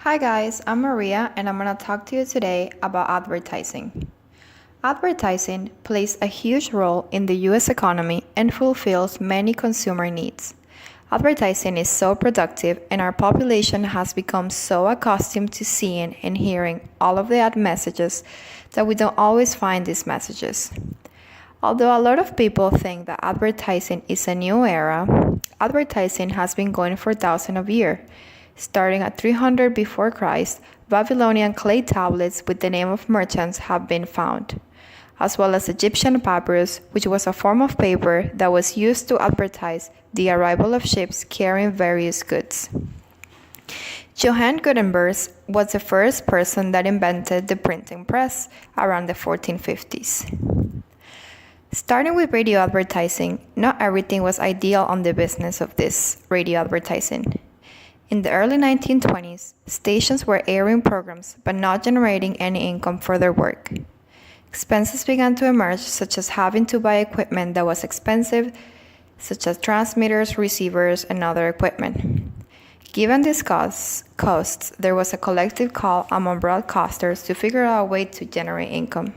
Hi guys, I'm Maria and I'm going to talk to you today about advertising. Advertising plays a huge role in the US economy and fulfills many consumer needs. Advertising is so productive and our population has become so accustomed to seeing and hearing all of the ad messages that we don't always find these messages. Although a lot of people think that advertising is a new era, advertising has been going for thousands of years. Starting at 300 before Christ, Babylonian clay tablets with the name of merchants have been found, as well as Egyptian papyrus, which was a form of paper that was used to advertise the arrival of ships carrying various goods. Johann Gutenberg was the first person that invented the printing press around the 1450s. Starting with radio advertising, not everything was ideal on the business of this radio advertising. In the early 1920s, stations were airing programs but not generating any income for their work. Expenses began to emerge, such as having to buy equipment that was expensive, such as transmitters, receivers, and other equipment. Given these costs, there was a collective call among broadcasters to figure out a way to generate income.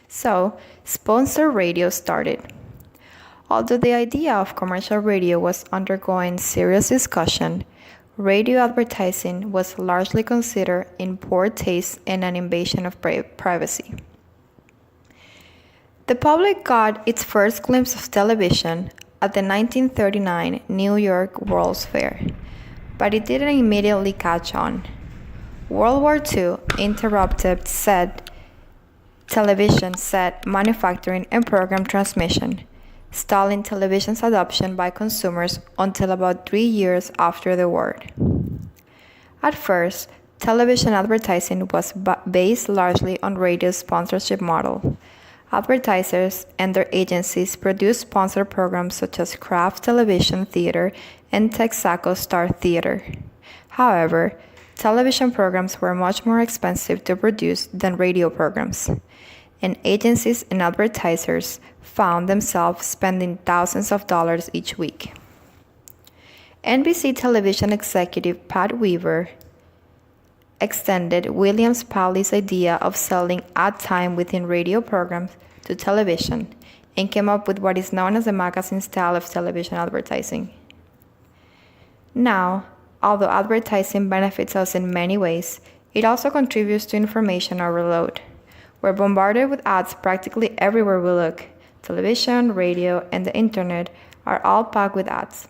So, sponsored radio started. Although the idea of commercial radio was undergoing serious discussion, radio advertising was largely considered in poor taste and an invasion of privacy. The public got its first glimpse of television at the 1939 New York World's Fair, but it didn't immediately catch on. World War II interrupted television set manufacturing and program transmission, stalling television's adoption by consumers until about 3 years after the war. At first, television advertising was based largely on radio's sponsorship model. Advertisers and their agencies produced sponsored programs such as Kraft Television Theater and Texaco Star Theater. However, television programs were much more expensive to produce than radio programs, and agencies and advertisers found themselves spending thousands of dollars each week. NBC television executive Pat Weaver extended William Paley's idea of selling ad time within radio programs to television and came up with what is known as the magazine style of television advertising. Now, although advertising benefits us in many ways, it also contributes to information overload. We're bombarded with ads practically everywhere we look. Television, radio, and the internet are all packed with ads.